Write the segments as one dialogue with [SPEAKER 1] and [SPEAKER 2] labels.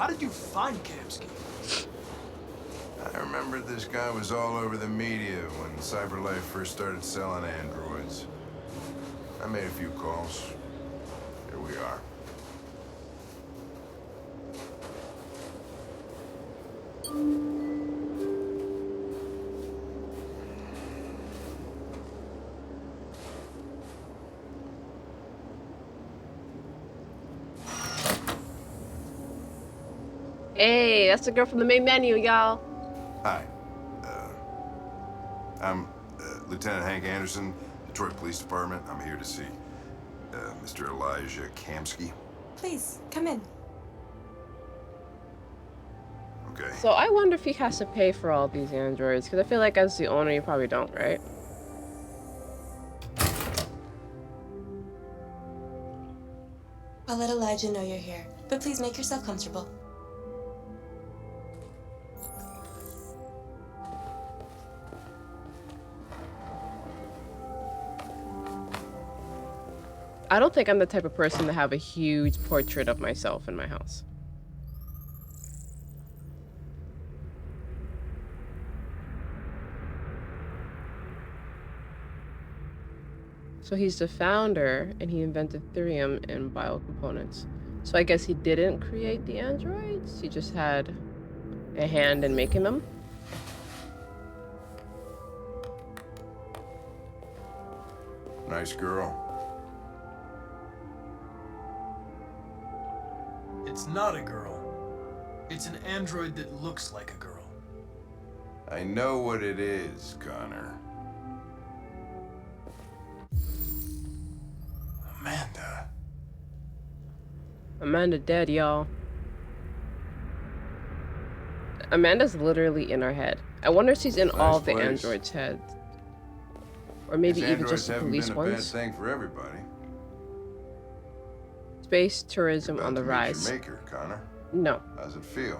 [SPEAKER 1] did you find Kamsky?
[SPEAKER 2] I remember this guy was all over the media when CyberLife first started selling androids. I made a few calls. Here we are.
[SPEAKER 3] Hey, that's the girl from the main menu, y'all.
[SPEAKER 2] Hi. I'm Lieutenant Hank Anderson, Detroit Police Department. I'm here to see Mr. Elijah Kamsky.
[SPEAKER 4] Please, come in.
[SPEAKER 2] Okay.
[SPEAKER 3] So I wonder if he has to pay for all these androids, because I feel like as the owner, you probably don't, right?
[SPEAKER 4] I'll let Elijah know you're here, but please make yourself comfortable.
[SPEAKER 3] I don't think I'm the type of person to have a huge portrait of myself in my house. So he's the founder, and he invented Thirium and biocomponents. So I guess he didn't create the androids, he just had a hand in making them.
[SPEAKER 2] Nice girl.
[SPEAKER 1] It's not a girl. It's an android that looks like a girl.
[SPEAKER 2] I know what it is, Connor. Amanda.
[SPEAKER 3] Amanda dead, y'all. Amanda's literally in our head. I wonder if she's in all the
[SPEAKER 2] place.
[SPEAKER 3] androids' heads. Or maybe
[SPEAKER 2] These
[SPEAKER 3] even
[SPEAKER 2] androids
[SPEAKER 3] just the
[SPEAKER 2] haven't
[SPEAKER 3] police
[SPEAKER 2] been a bad
[SPEAKER 3] ones.
[SPEAKER 2] thing for everybody.
[SPEAKER 3] Space tourism
[SPEAKER 2] You're about
[SPEAKER 3] on the
[SPEAKER 2] to meet
[SPEAKER 3] rise.
[SPEAKER 2] your maker, Connor.
[SPEAKER 3] No,
[SPEAKER 2] How's it feel?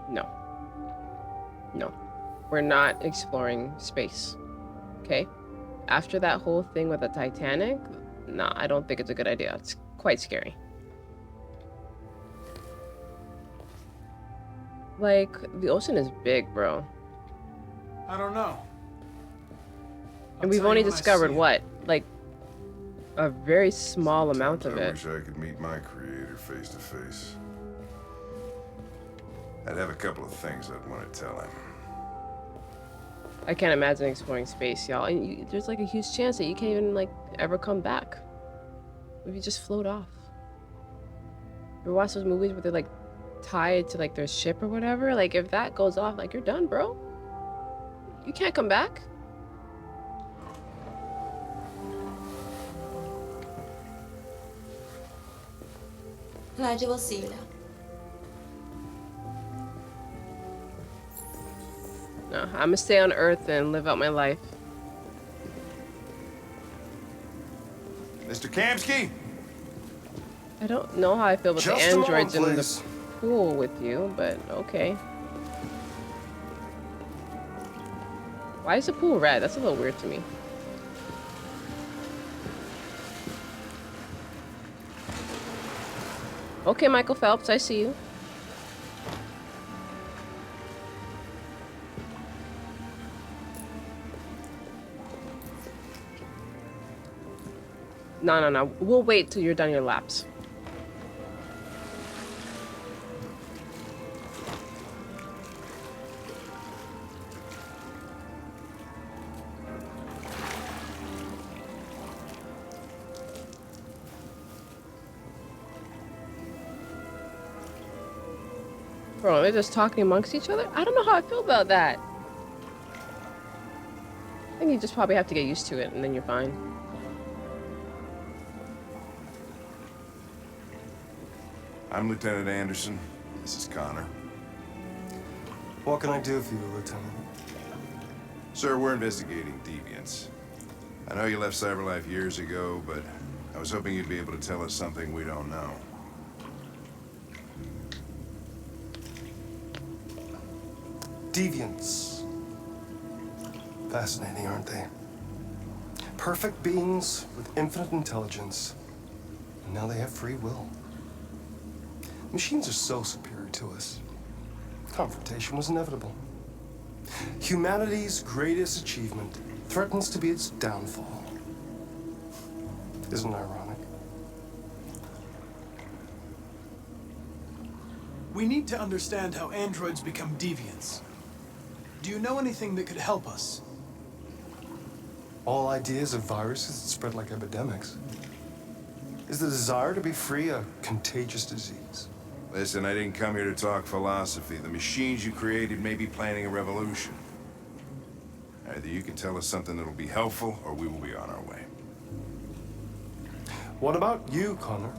[SPEAKER 3] no, no. We're not exploring space. Okay? After that whole thing with the Titanic, nah, I don't think it's a good idea. It's quite scary. Like, the ocean is big, bro.
[SPEAKER 1] I don't know.
[SPEAKER 3] And we've only discovered what? Like, a very small amount of
[SPEAKER 2] I
[SPEAKER 3] it.
[SPEAKER 2] wish I could meet my creator face to face. I'd have a couple of things I'd want to tell him.
[SPEAKER 3] I can't imagine exploring space, y'all. And there's like a huge chance that you can't even like ever come back. If you just float off. You ever watch those movies where they're like tied to like their ship or whatever? Like if that goes off, like you're done, bro. You can't come back.
[SPEAKER 4] Elijah, we'll see you now.
[SPEAKER 3] No, I'm gonna stay on Earth and live out my life.
[SPEAKER 2] Mr. Kamsky?
[SPEAKER 3] I don't know how I feel about
[SPEAKER 2] Just
[SPEAKER 3] the
[SPEAKER 2] a moment,
[SPEAKER 3] androids in the
[SPEAKER 2] please.
[SPEAKER 3] pool with you, but okay. Why is the pool red? That's a little weird to me. Okay, Michael Phelps, I see you. No. We'll wait till you're done your laps. Bro, they're just talking amongst each other? I don't know how I feel about that. I think you just probably have to get used to it, and then you're fine.
[SPEAKER 2] I'm Lieutenant Anderson. This is Connor.
[SPEAKER 5] What can I do for you, Lieutenant?
[SPEAKER 2] Sir, we're investigating deviants. I know you left CyberLife years ago, but I was hoping you'd be able to tell us something we don't know.
[SPEAKER 5] Deviants. Fascinating, aren't they? Perfect beings with infinite intelligence. And now they have free will. Machines are so superior to us. Confrontation was inevitable. Humanity's greatest achievement threatens to be its downfall. Isn't it ironic?
[SPEAKER 1] We need to understand how androids become deviants. Do you know anything that could help us?
[SPEAKER 5] All ideas of viruses that spread like epidemics. Is the desire to be free a contagious disease?
[SPEAKER 2] Listen, I didn't come here to talk philosophy. The machines you created may be planning a revolution. Either you can tell us something that'll be helpful, or we will be on our way.
[SPEAKER 5] What about you, Connor?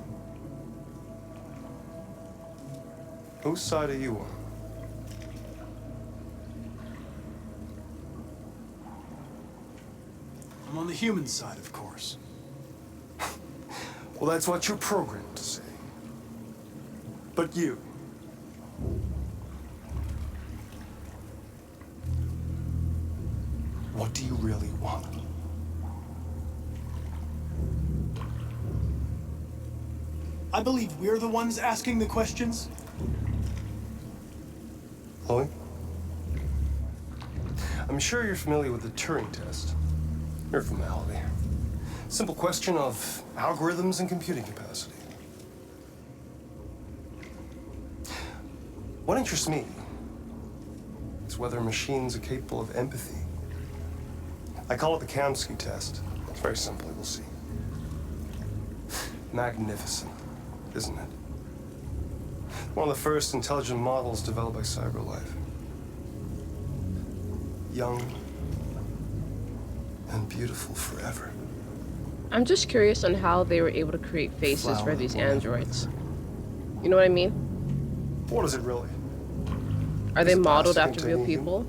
[SPEAKER 5] Whose side are you on?
[SPEAKER 1] I'm on the human side, of course.
[SPEAKER 5] Well, that's what you're programmed to say. But you. What do you really want?
[SPEAKER 1] I believe we're the ones asking the questions.
[SPEAKER 5] Chloe? I'm sure you're familiar with the Turing test. Mere formality. Simple question of algorithms and computing capacity. What interests me is whether machines are capable of empathy. I call it the Kamsky test. It's very simple, we'll see. Magnificent, isn't it? One of the first intelligent models developed by CyberLife. Young and beautiful forever.
[SPEAKER 3] I'm just curious on how they were able to create faces for these androids. You know what I mean?
[SPEAKER 5] What is it really?
[SPEAKER 3] Are they
[SPEAKER 5] Is it
[SPEAKER 3] modeled
[SPEAKER 5] plastic
[SPEAKER 3] after real
[SPEAKER 5] into
[SPEAKER 3] people?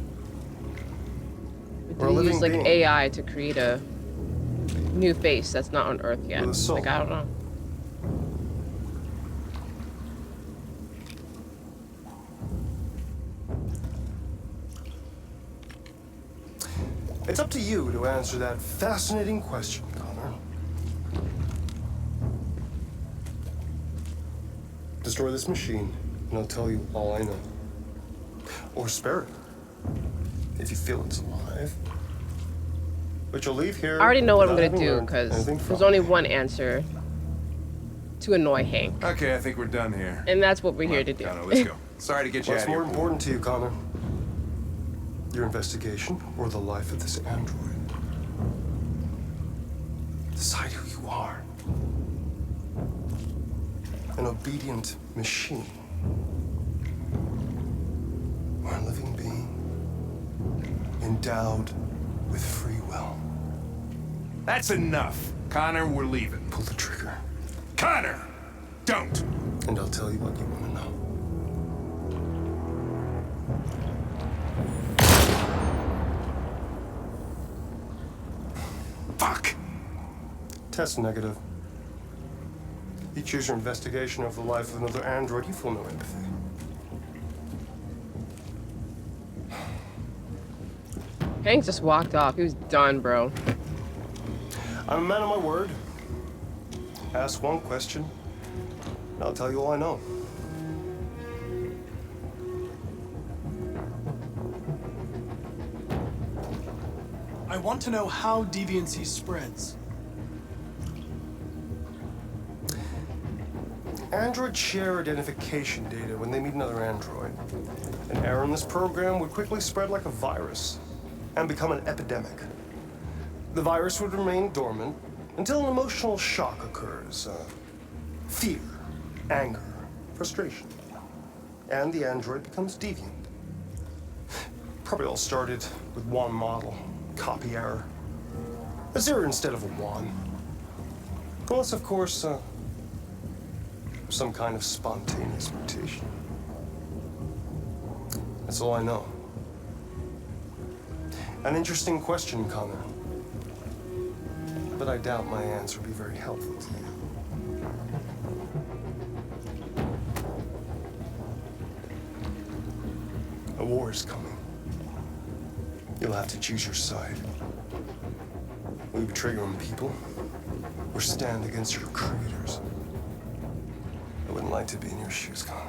[SPEAKER 5] Or a
[SPEAKER 3] Or do they use
[SPEAKER 5] living
[SPEAKER 3] like
[SPEAKER 5] being?
[SPEAKER 3] AI to create a new face that's not on Earth yet?
[SPEAKER 5] With a soul.
[SPEAKER 3] Like, I don't know.
[SPEAKER 5] It's up to you to answer that fascinating question, Connor. Destroy this machine, and I'll tell you all I know. Or spare it, if you feel it's alive. But you'll leave here.
[SPEAKER 3] I already know what I'm
[SPEAKER 5] without
[SPEAKER 3] gonna
[SPEAKER 5] having
[SPEAKER 3] do
[SPEAKER 5] learned
[SPEAKER 3] because
[SPEAKER 5] anything
[SPEAKER 3] there's
[SPEAKER 5] from
[SPEAKER 3] only
[SPEAKER 5] it.
[SPEAKER 3] one answer to annoy Hank,
[SPEAKER 2] Okay, I think we're done here.
[SPEAKER 3] and that's what we're
[SPEAKER 2] Come
[SPEAKER 3] here
[SPEAKER 2] on,
[SPEAKER 3] to do.
[SPEAKER 2] Connor, let's go. Sorry to get you
[SPEAKER 5] What's
[SPEAKER 2] out of
[SPEAKER 5] more
[SPEAKER 2] here.
[SPEAKER 5] important to you, Connor? Your investigation or the life of this android? Decide who you are. An obedient machine. Or a living being endowed with free will.
[SPEAKER 2] That's enough. Connor, we're leaving.
[SPEAKER 5] Pull the trigger,
[SPEAKER 2] Connor! Don't!
[SPEAKER 5] and I'll tell you what you want to know.
[SPEAKER 2] Fuck!
[SPEAKER 5] Test negative. You choose your investigation of the life of another android, you feel no empathy.
[SPEAKER 3] Hank just walked off. He was done, bro.
[SPEAKER 5] I'm a man of my word. Ask one question, and I'll tell you all I know.
[SPEAKER 1] I want to know how deviancy spreads.
[SPEAKER 5] Androids share identification data when they meet another android. An error in this program would quickly spread like a virus and become an epidemic. The virus would remain dormant until an emotional shock occurs. Fear, anger, frustration. And the android becomes deviant. Probably all started with one model, copy error. A 0 instead of a 1. Unless, of course, some kind of spontaneous mutation. That's all I know. An interesting question, Connor. But I doubt my answer will be very helpful to you. A war is coming. You'll have to choose your side. Will you betray your own people, or stand against your creators? I wouldn't like to be in your shoes, Connor.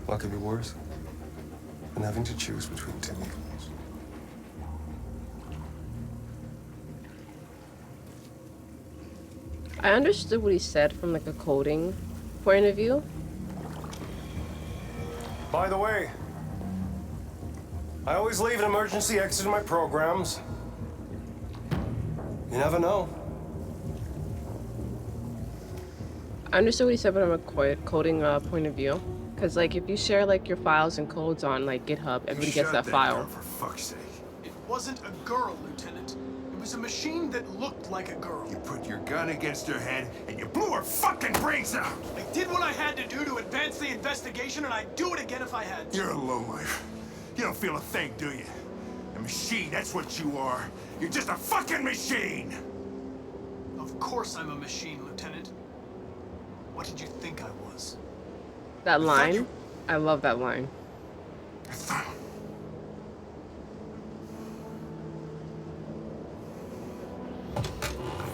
[SPEAKER 5] What could be worse than having to choose between two evils?
[SPEAKER 3] I understood what he said from like a coding point of view.
[SPEAKER 5] By the way, I always leave an emergency exit in my programs. You never know.
[SPEAKER 3] I understood what he said from a coding point of view. Because like if you share like your files and codes on like GitHub, everybody gets that file.
[SPEAKER 2] Girl, for fuck's sake.
[SPEAKER 1] It wasn't a girl, Lieutenant. It was a machine that looked like a girl.
[SPEAKER 2] You put your gun against her head and you blew her fucking brains out.
[SPEAKER 1] I did what I had to do to advance the investigation, and I'd do it again if I had to.
[SPEAKER 2] You're a lowlife. You don't feel a thing, do you? A machine, that's what you are. You're just a fucking machine!
[SPEAKER 1] Of course I'm a machine, Lieutenant. What did you think I was?
[SPEAKER 3] That
[SPEAKER 2] thought
[SPEAKER 3] line,
[SPEAKER 2] you-
[SPEAKER 3] I love that line.
[SPEAKER 2] I thought...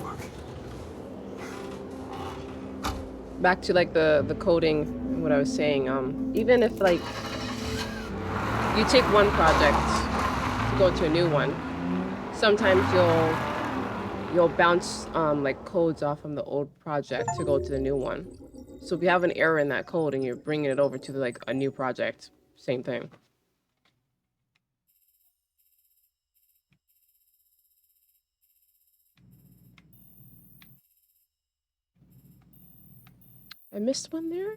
[SPEAKER 2] Fuck.
[SPEAKER 3] Back to like the coding, what I was saying. Even if like you take one project to go to a new one, sometimes you'll bounce like codes off from the old project to go to the new one. So if you have an error in that code and you're bringing it over to like a new project, same thing. I missed one there?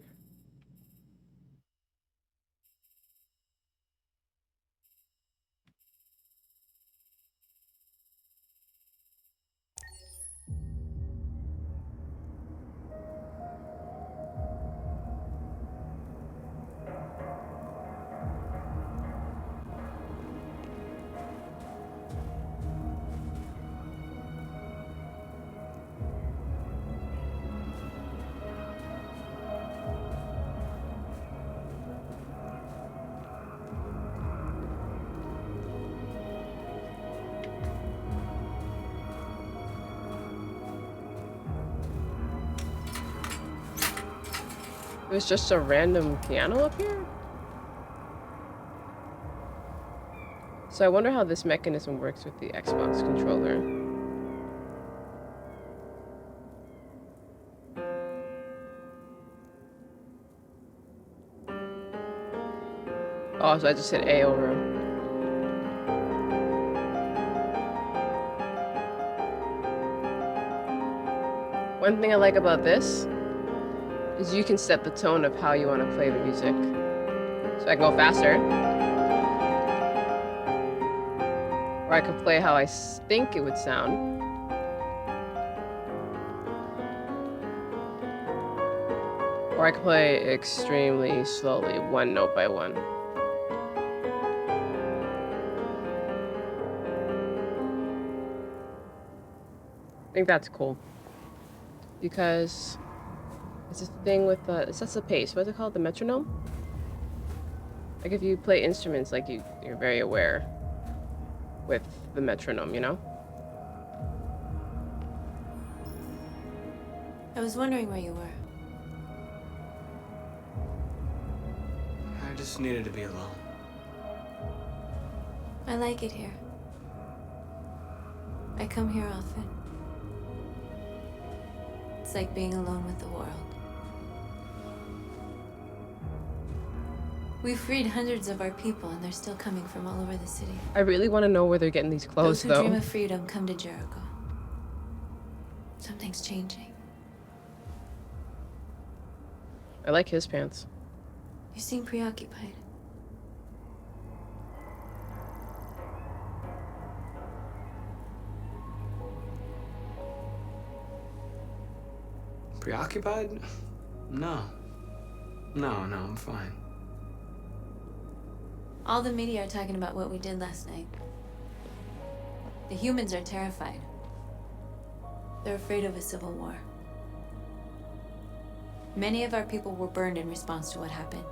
[SPEAKER 3] There's just a random piano up here? So I wonder how this mechanism works with the Xbox controller. Oh, so I just hit A over. One thing I like about this is you can set the tone of how you want to play the music. So I can go faster. Or I can play how I think it would sound. Or I can play extremely slowly, one note by one. I think that's cool. Because it's a thing with it sets the pace. What's it called? The metronome? Like if you play instruments, like you're very aware with the metronome, you know?
[SPEAKER 4] I was wondering where you were.
[SPEAKER 6] I just needed to be alone.
[SPEAKER 4] I like it here. I come here often. It's like being alone with the world. We freed hundreds of our people, and they're still coming from all over the city.
[SPEAKER 3] I really want to know where they're getting these clothes,
[SPEAKER 4] Those who
[SPEAKER 3] though.
[SPEAKER 4] dream of freedom come to Jericho. Something's changing.
[SPEAKER 3] I like his pants.
[SPEAKER 4] You seem preoccupied.
[SPEAKER 6] Preoccupied? No. No, I'm fine.
[SPEAKER 4] All the media are talking about what we did last night. The humans are terrified. They're afraid of a civil war. Many of our people were burned in response to what happened.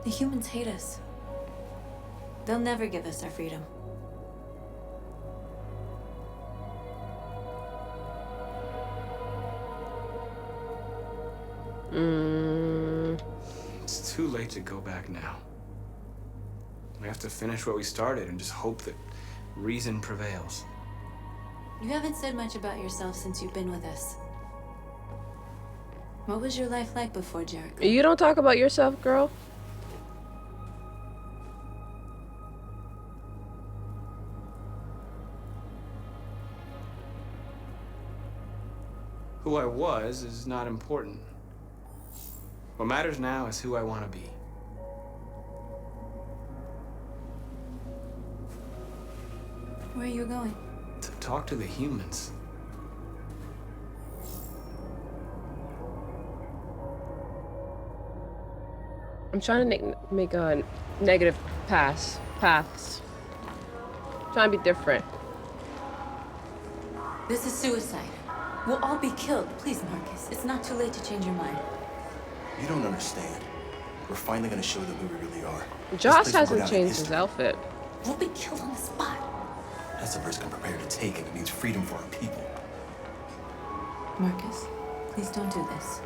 [SPEAKER 4] The humans hate us. They'll never give us our freedom.
[SPEAKER 3] Mm,
[SPEAKER 6] It's too late to go back now. We have to finish what we started and just hope that reason prevails.
[SPEAKER 4] You haven't said much about yourself since you've been with us. What was your life like before Jericho?
[SPEAKER 3] you don't talk about yourself, girl.
[SPEAKER 6] Who I was is not important. What matters now is who I want to be.
[SPEAKER 4] Where are you going?
[SPEAKER 6] To talk to the humans.
[SPEAKER 3] I'm trying to make a negative paths. Trying to be different.
[SPEAKER 4] This is suicide. We'll all be killed. Please, Marcus. It's not too late to change your mind.
[SPEAKER 7] You don't understand. We're finally gonna show them who we really are.
[SPEAKER 3] Josh
[SPEAKER 7] This place will
[SPEAKER 3] hasn't
[SPEAKER 7] go down in
[SPEAKER 3] changed his
[SPEAKER 7] history.
[SPEAKER 3] outfit.
[SPEAKER 4] We'll be killed on the spot.
[SPEAKER 7] That's the risk I'm prepared to take if it means freedom for our people.
[SPEAKER 4] Marcus, please don't do this.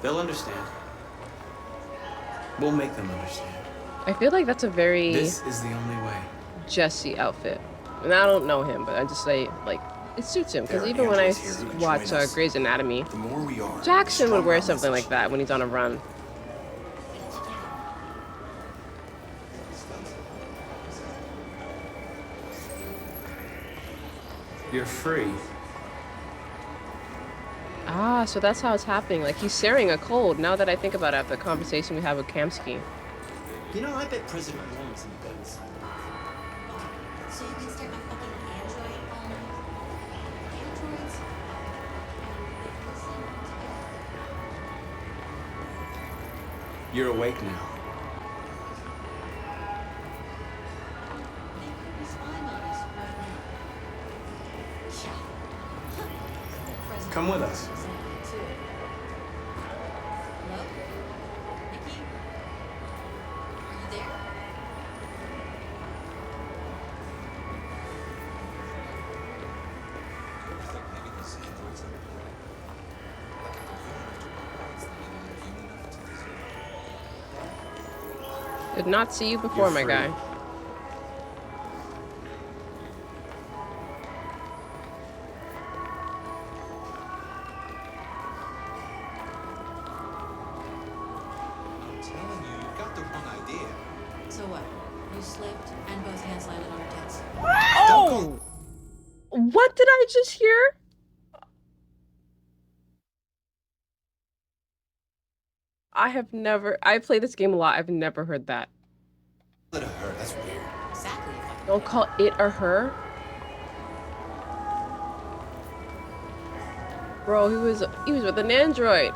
[SPEAKER 6] They'll understand. We'll make them understand.
[SPEAKER 3] I feel like that's a very
[SPEAKER 6] This is the only way.
[SPEAKER 3] Jesse outfit. And I don't know him, but I just say, like, it suits him. Because
[SPEAKER 7] There are
[SPEAKER 3] even when I
[SPEAKER 7] androids here who can
[SPEAKER 3] watch
[SPEAKER 7] join us.
[SPEAKER 3] Grey's Anatomy,
[SPEAKER 7] The more we are,
[SPEAKER 3] Jackson
[SPEAKER 7] the
[SPEAKER 3] would wear
[SPEAKER 7] stronger our
[SPEAKER 3] something like
[SPEAKER 7] message.
[SPEAKER 3] that when he's on a run.
[SPEAKER 6] You're free.
[SPEAKER 3] Ah, so that's how it's happening. Like, he's sharing a cold, now that I think about it after the conversation we had with Kamsky.
[SPEAKER 8] You know, I bet President Warren's in the guns.
[SPEAKER 9] So you can stick a fucking android on androids?
[SPEAKER 6] You're awake now.
[SPEAKER 9] They could be spying on us right now. Yeah.
[SPEAKER 6] Come with us.
[SPEAKER 9] Hello? Nikki? Are you there?
[SPEAKER 3] Did not see you before,
[SPEAKER 6] You're
[SPEAKER 3] my
[SPEAKER 6] free.
[SPEAKER 3] guy.
[SPEAKER 8] I'm telling you, you've got the wrong idea.
[SPEAKER 9] So what? You slipped and both hands landed on her tits.
[SPEAKER 3] Oh! What did I just hear? I play this game a lot. I've never heard that.
[SPEAKER 8] Let her hurt. That's weird.
[SPEAKER 9] Exactly. Fucking
[SPEAKER 3] Don't call it or her. Bro, he was with an android.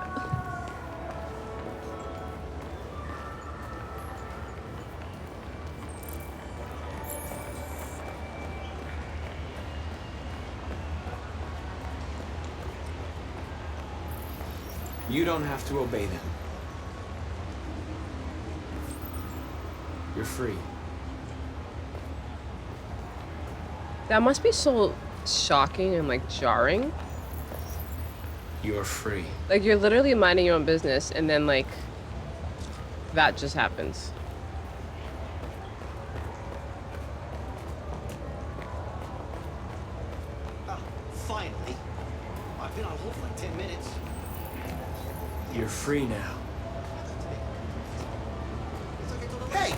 [SPEAKER 6] You don't have to obey them. You're free.
[SPEAKER 3] That must be so shocking and like jarring.
[SPEAKER 6] You're free.
[SPEAKER 3] Like you're literally minding your own business and then like that just happens.
[SPEAKER 8] Ah, finally. I've been on hold for like 10 minutes.
[SPEAKER 6] You're free now.
[SPEAKER 8] Hey!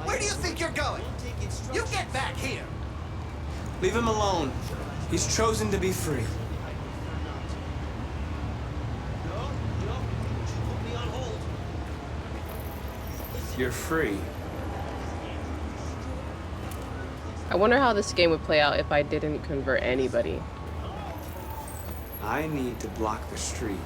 [SPEAKER 8] Where do you think you're going? You get back here!
[SPEAKER 6] Leave him alone. He's chosen to be free.
[SPEAKER 8] No, put me on hold.
[SPEAKER 6] You're free.
[SPEAKER 3] I wonder how this game would play out if I didn't convert anybody.
[SPEAKER 6] I need to block the street.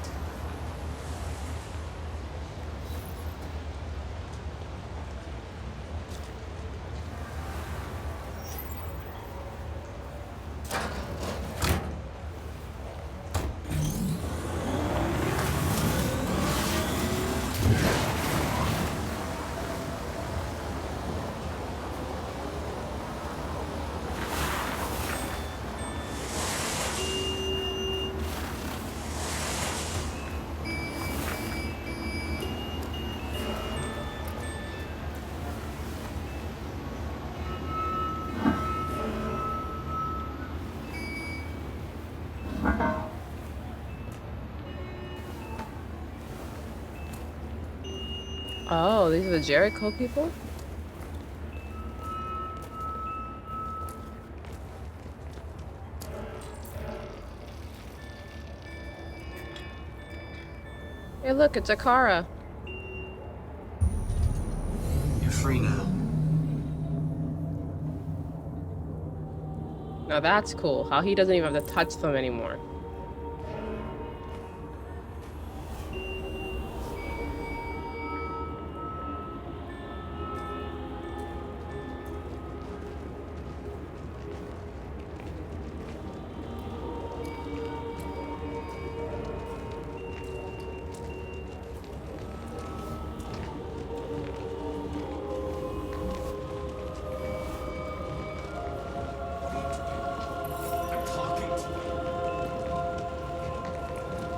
[SPEAKER 3] Oh, these are the Jericho people? Hey, look, it's Akara.
[SPEAKER 6] You're free now.
[SPEAKER 3] Now that's cool. How he doesn't even have to touch them anymore.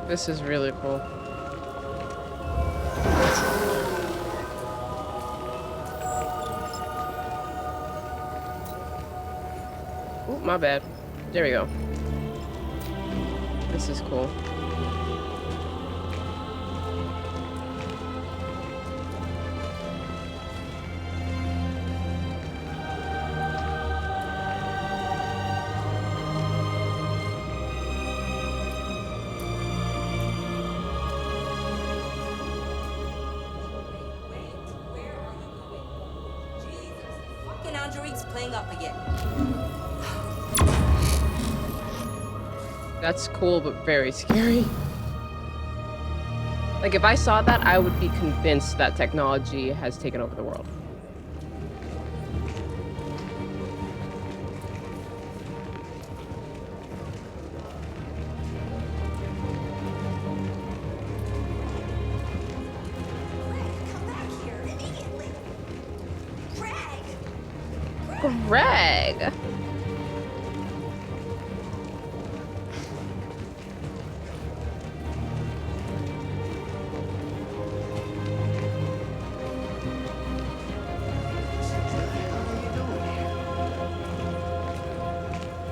[SPEAKER 3] This is really cool. Ooh, my bad. There we go. This is cool.
[SPEAKER 9] Android's playing up again.
[SPEAKER 3] That's cool, but very scary. Like, if I saw that, I would be convinced that technology has taken over the world. Greg!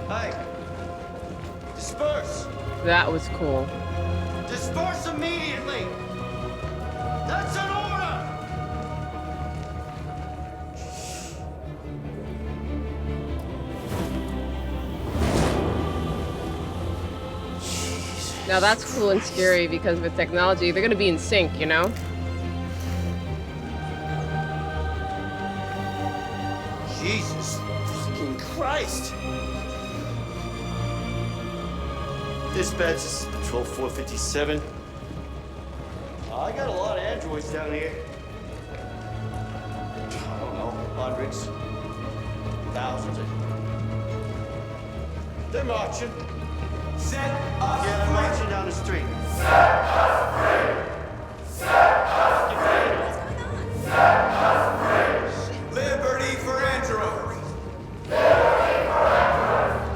[SPEAKER 8] Hey! Disperse!
[SPEAKER 3] That was cool.
[SPEAKER 8] Disperse immediately! That's an order!
[SPEAKER 3] Now that's cool and scary because with technology, they're gonna be in sync, you know?
[SPEAKER 8] Jesus fucking Christ! Dispatch, this is Patrol 457. I got a lot of androids down here. I don't know, hundreds, thousands. They're marching. Set us free! They're marching down the street. Set us free! Set us free! Set us free! Liberty for androids! Liberty for androids!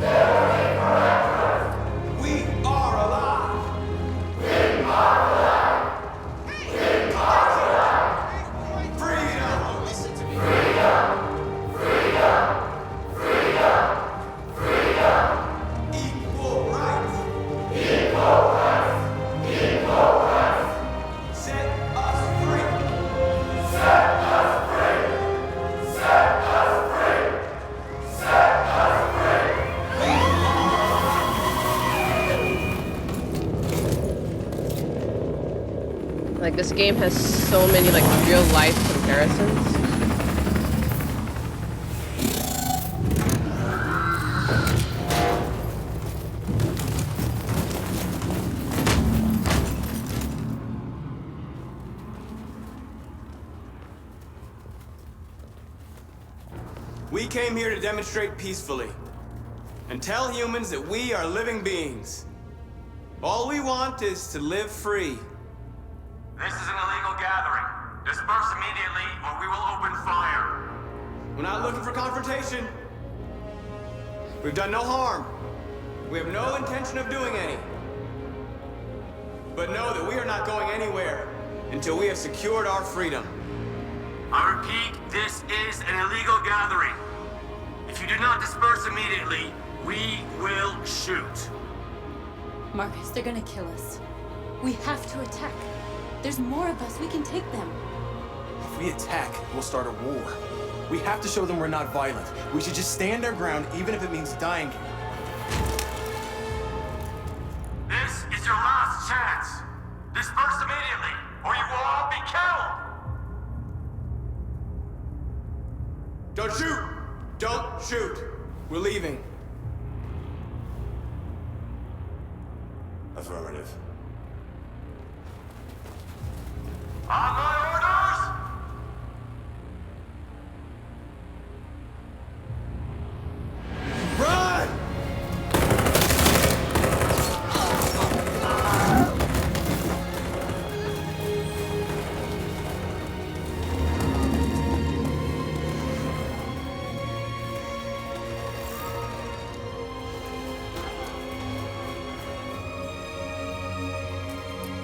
[SPEAKER 8] Liberty for androids! We are alive! We are alive! We are alive! Freedom! Listen to me! Freedom! Freedom! Freedom! Freedom! Equal rights! Equal rights! Equal rights! Set us free! Set us free! Set us free! Set us
[SPEAKER 3] Like, this game has so many, like, real-life comparisons.
[SPEAKER 6] We came here to demonstrate peacefully and tell humans that we are living beings. All we want is to live free.
[SPEAKER 10] This is an illegal gathering. Disperse immediately or we will open fire.
[SPEAKER 6] We're not looking for confrontation. We've done no harm. We have no intention of doing any. But know that we are not going anywhere until we have secured our freedom.
[SPEAKER 10] I repeat, this is an illegal gathering. If you do not disperse immediately, we will shoot.
[SPEAKER 4] Marcus, they're gonna kill us. We have to attack. There's more of us. We can take them.
[SPEAKER 7] we attack, we'll start a war. We have to show them we're not violent. We should just stand our ground, even if it means dying here.
[SPEAKER 10] This is your last chance. Disperse immediately, or you will all be killed.
[SPEAKER 6] Don't shoot! Don't shoot! We're leaving.
[SPEAKER 7] Affirmative.
[SPEAKER 10] On my orders!
[SPEAKER 7] Run!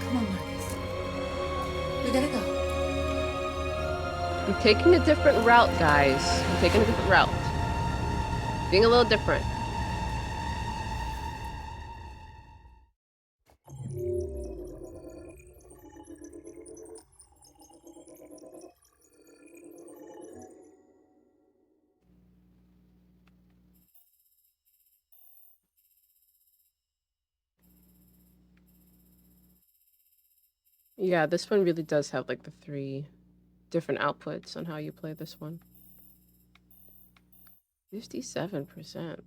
[SPEAKER 4] Come on, Marcus. We gotta go.
[SPEAKER 3] I'm taking a different route, guys. I'm taking a different route. Being a little different. Yeah, this one really does have like the 3 different outputs on how you play this one. 57%.